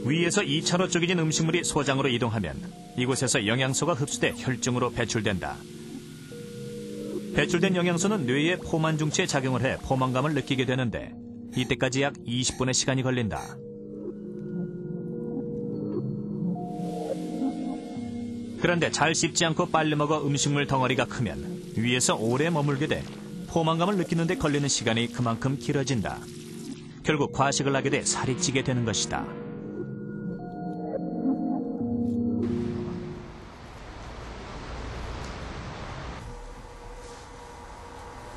위에서 2차로 쪼개진 음식물이 소장으로 이동하면 이곳에서 영양소가 흡수돼 혈중으로 배출된다. 배출된 영양소는 뇌의 포만 중추에 작용을 해 포만감을 느끼게 되는데 이때까지 약 20분의 시간이 걸린다. 그런데 잘 씹지 않고 빨리 먹어 음식물 덩어리가 크면 위에서 오래 머물게 돼 포만감을 느끼는 데 걸리는 시간이 그만큼 길어진다. 결국 과식을 하게 돼 살이 찌게 되는 것이다.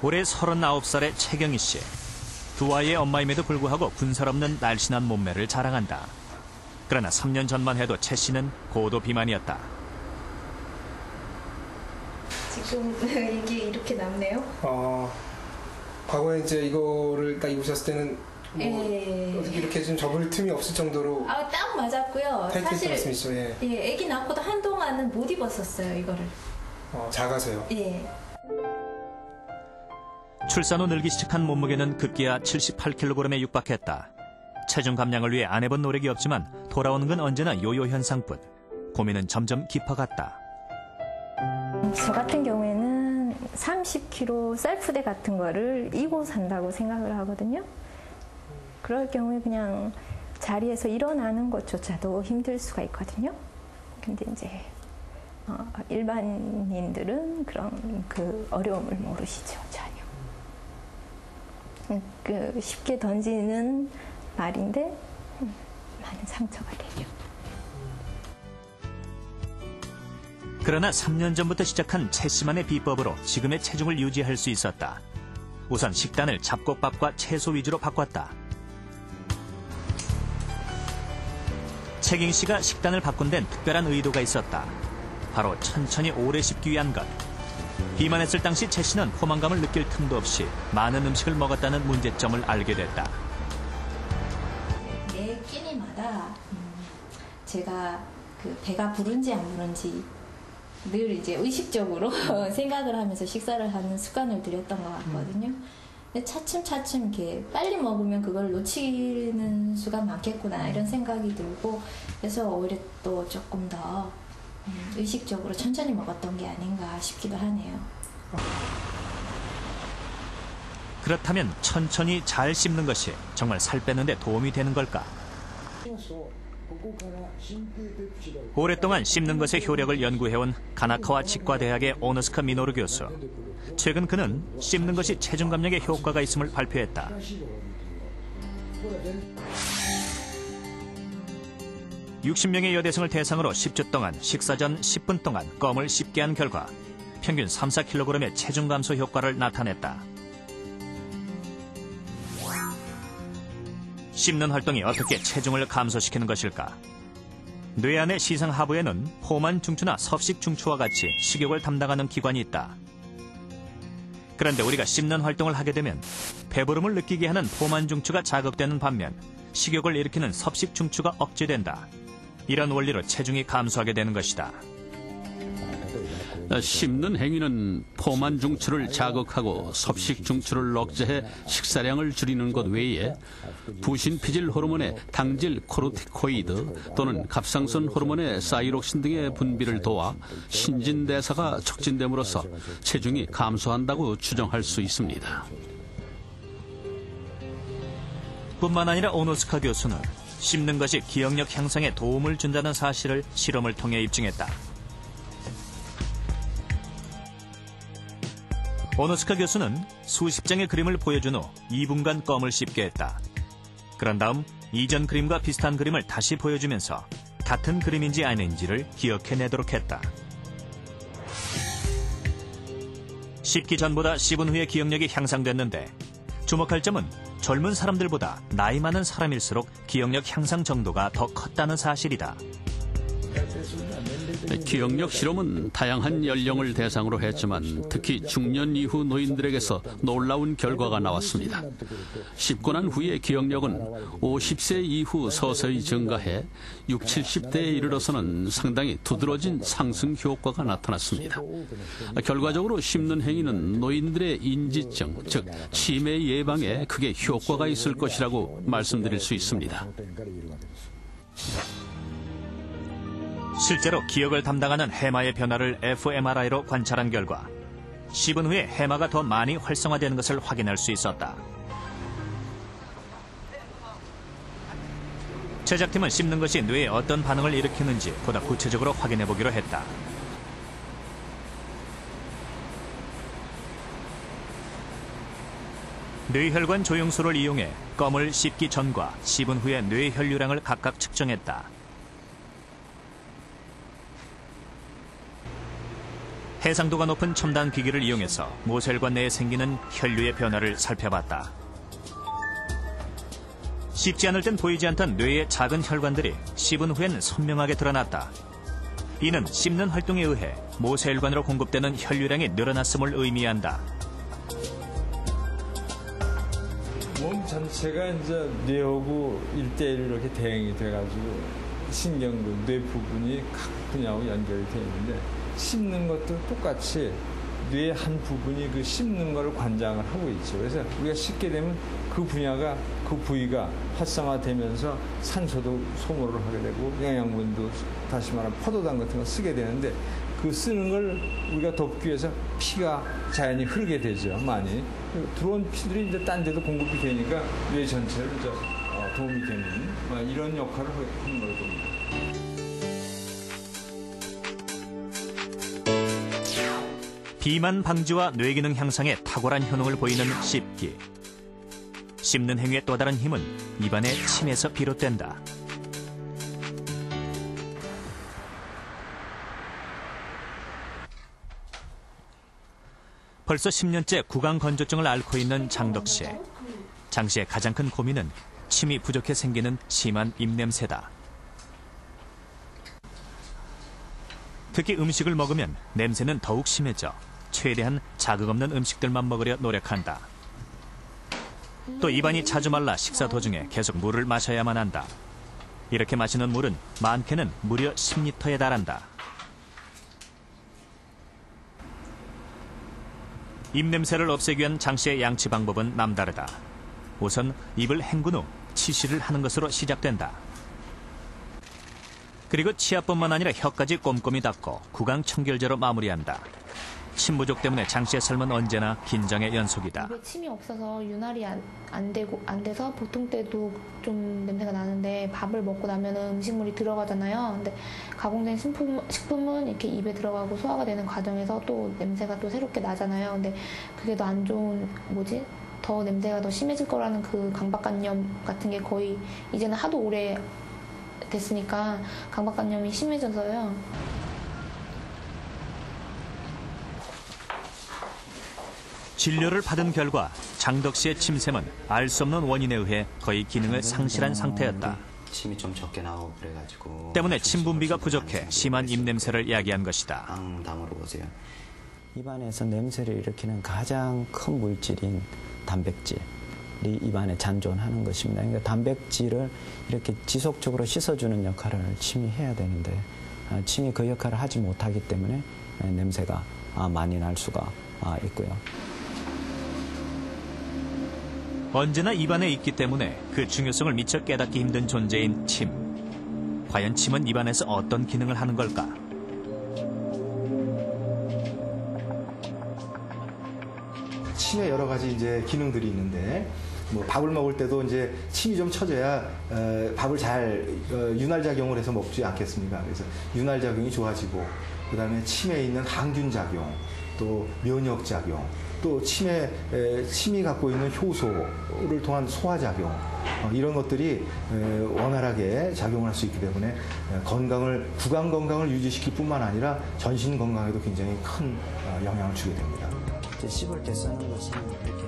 올해 39살의 최경희 씨. 두 아이의 엄마임에도 불구하고 군살 없는 날씬한 몸매를 자랑한다. 그러나 3년 전만 해도 최 씨는 고도 비만이었다. 지금 이게 이렇게 남네요? 과거에 이제 이거를 딱 입으셨을 때는 이렇게 좀 접을 틈이 없을 정도로 딱 맞았고요. 타이트했던 말씀이시죠? 예. 예, 아기 낳고도 한동안은 못 입었었어요, 이거를. 작아서요? 예. 출산 후 늘기 시작한 몸무게는 급기야 78kg에 육박했다. 체중 감량을 위해 안 해본 노력이 없지만 돌아오는 건 언제나 요요 현상뿐. 고민은 점점 깊어갔다. 저 같은 경우에는 30kg 셀프대 같은 거를 이고 산다고 생각을 하거든요. 그럴 경우에 그냥 자리에서 일어나는 것조차도 힘들 수가 있거든요. 근데 이제 일반인들은 그런 그 어려움을 모르시죠, 전혀. 쉽게 던지는 말인데 많은 상처가 되죠. 그러나 3년 전부터 시작한 최 씨만의 비법으로 지금의 체중을 유지할 수 있었다. 우선 식단을 잡곡밥과 채소 위주로 바꿨다. 최경 씨가 식단을 바꾼 데는 특별한 의도가 있었다. 바로 천천히 오래 씹기 위한 것. 비만했을 당시 최 씨는 포만감을 느낄 틈도 없이 많은 음식을 먹었다는 문제점을 알게 됐다. 매 끼니마다 제가 배가 부른지 안 부른지 늘 이제 의식적으로 생각을 하면서 식사를 하는 습관을 들였던 것 같거든요. 근데 차츰차츰 이렇게 빨리 먹으면 그걸 놓치는 수가 많겠구나 이런 생각이 들고 그래서 오히려 또 조금 더 의식적으로 천천히 먹었던 게 아닌가 싶기도 하네요. 그렇다면 천천히 잘 씹는 것이 정말 살 빼는 데 도움이 되는 걸까? 오랫동안 씹는 것의 효력을 연구해온 가나카와 치과대학의 오노스카 미노루 교수. 최근 그는 씹는 것이 체중 감량에 효과가 있음을 발표했다. (60명의) 여대생을 대상으로 10주 동안 식사 전 10분 동안 껌을 씹게 한 결과 평균 3-4kg의 체중 감소 효과를 나타냈다. 씹는 활동이 어떻게 체중을 감소시키는 것일까? 뇌 안의 시상 하부에는 포만 중추나 섭식 중추와 같이 식욕을 담당하는 기관이 있다. 그런데 우리가 씹는 활동을 하게 되면 배부름을 느끼게 하는 포만 중추가 자극되는 반면 식욕을 일으키는 섭식 중추가 억제된다. 이런 원리로 체중이 감소하게 되는 것이다. 씹는 행위는 포만 중추를 자극하고 섭식 중추를 억제해 식사량을 줄이는 것 외에 부신피질 호르몬의 당질 코르티코이드 또는 갑상선 호르몬의 사이록신 등의 분비를 도와 신진대사가 촉진됨으로써 체중이 감소한다고 추정할 수 있습니다. 뿐만 아니라 오노스카 교수는 씹는 것이 기억력 향상에 도움을 준다는 사실을 실험을 통해 입증했다. 오노스카 교수는 수십 장의 그림을 보여준 후 2분간 껌을 씹게 했다. 그런 다음 이전 그림과 비슷한 그림을 다시 보여주면서 같은 그림인지 아닌지를 기억해내도록 했다. 씹기 전보다 씹은 후의 기억력이 향상됐는데 주목할 점은 젊은 사람들보다 나이 많은 사람일수록 기억력 향상 정도가 더 컸다는 사실이다. 기억력 실험은 다양한 연령을 대상으로 했지만 특히 중년 이후 노인들에게서 놀라운 결과가 나왔습니다. 씹고 난 후의 기억력은 50세 이후 서서히 증가해 60, 70대에 이르러서는 상당히 두드러진 상승 효과가 나타났습니다. 결과적으로 씹는 행위는 노인들의 인지증, 즉 치매 예방에 크게 효과가 있을 것이라고 말씀드릴 수 있습니다. 실제로 기억을 담당하는 해마의 변화를 fMRI로 관찰한 결과 씹은 후에 해마가 더 많이 활성화되는 것을 확인할 수 있었다. 제작팀은 씹는 것이 뇌에 어떤 반응을 일으키는지 보다 구체적으로 확인해 보기로 했다. 뇌혈관 조영술을 이용해 껌을 씹기 전과 씹은 후의 뇌 혈류량을 각각 측정했다. 해상도가 높은 첨단 기기를 이용해서 모세혈관 내에 생기는 혈류의 변화를 살펴봤다. 씹지 않을 땐 보이지 않던 뇌의 작은 혈관들이 씹은 후엔 선명하게 드러났다. 이는 씹는 활동에 의해 모세혈관으로 공급되는 혈류량이 늘어났음을 의미한다. 몸 전체가 이제 뇌하고 1대1 이렇게 대응이 돼가지고 신경근, 뇌 부분이 각 분야하고 연결이 되어 있는데 씹는 것도 똑같이 뇌 한 부분이 그 씹는 거를 관장을 하고 있죠. 그래서 우리가 씹게 되면 그 분야가, 그 부위가 활성화되면서 산소도 소모를 하게 되고 영양분도 다시 말하면 포도당 같은 거 쓰게 되는데 그 쓰는 걸 우리가 돕기 위해서 피가 자연히 흐르게 되죠. 많이. 들어온 피들이 이제 딴 데도 공급이 되니까 뇌 전체를 이제 도움이 되는 이런 역할을 하는 걸 겁니다. 비만 방지와 뇌기능 향상에 탁월한 효능을 보이는 씹기. 씹는 행위의 또 다른 힘은 입안의 침에서 비롯된다. 벌써 10년째 구강 건조증을 앓고 있는 장덕 씨. 장 씨의 가장 큰 고민은 침이 부족해 생기는 심한 입냄새다. 특히 음식을 먹으면 냄새는 더욱 심해져 최대한 자극 없는 음식들만 먹으려 노력한다. 또 입안이 자주 말라 식사 도중에 계속 물을 마셔야만 한다. 이렇게 마시는 물은 많게는 무려 10리터에 달한다. 입냄새를 없애기 위한 장 씨의 양치 방법은 남다르다. 우선 입을 헹군 후 치실을 하는 것으로 시작된다. 그리고 치아뿐만 아니라 혀까지 꼼꼼히 닦고 구강 청결제로 마무리한다. 침 부족 때문에 장 씨의 삶은 언제나 긴장의 연속이다. 입에 침이 없어서 윤활이 안 돼서 보통 때도 좀 냄새가 나는데 밥을 먹고 나면 음식물이 들어가잖아요. 근데 가공된 식품은 이렇게 입에 들어가고 소화가 되는 과정에서 또 냄새가 또 새롭게 나잖아요. 근데 그게 더 안 좋은 더 냄새가 더 심해질 거라는 그 강박관념 같은 게 거의 이제는 하도 오래 됐으니까 강박관념이 심해져서요. 진료를 받은 결과 장덕 씨의 침샘은 알 수 없는 원인에 의해 거의 기능을 상실한 상태였다. 침이 좀 적게 나오고 그래가지고 때문에 침 분비가 부족해 심한 입냄새를 야기한 것이다. 담으러 오세요. 입안에서 냄새를 일으키는 가장 큰 물질인 단백질이 입안에 잔존하는 것입니다. 그러니까 단백질을 이렇게 지속적으로 씻어주는 역할을 침이 해야 되는데 침이 그 역할을 하지 못하기 때문에 냄새가 많이 날 수가 있고요. 언제나 입안에 있기 때문에 그 중요성을 미처 깨닫기 힘든 존재인 침. 과연 침은 입안에서 어떤 기능을 하는 걸까? 침에 여러 가지 이제 기능들이 있는데 뭐 밥을 먹을 때도 이제 침이 좀 쳐져야 밥을 잘 윤활 작용을 해서 먹지 않겠습니까? 그래서 윤활 작용이 좋아지고 그다음에 침에 있는 항균 작용, 또 면역 작용, 또 침이 갖고 있는 효소를 통한 소화 작용 이런 것들이 원활하게 작용을 할 수 있기 때문에 구강 건강을 유지시킬 뿐만 아니라 전신 건강에도 굉장히 큰 영향을 주게 됩니다. 씹을 때 쓰는 것은 이렇게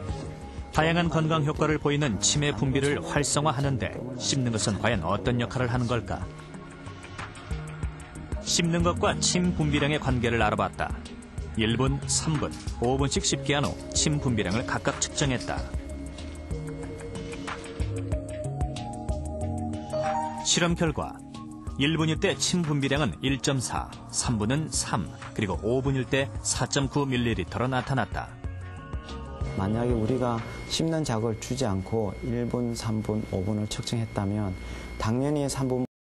다양한 건강 효과를 보이는 침의 분비를 활성화하는데 씹는 것은 과연 어떤 역할을 하는 걸까? 씹는 것과 침 분비량의 관계를 알아봤다. 1분, 3분, 5분씩 씹게 한 후 침 분비량을 각각 측정했다. 실험 결과 1분일 때 침 분비량은 1.4, 3분은 3, 그리고 5분일 때 4.9ml로 나타났다. 만약에 우리가 씹는 자극을 주지 않고 1분, 3분, 5분을 측정했다면 당연히 3분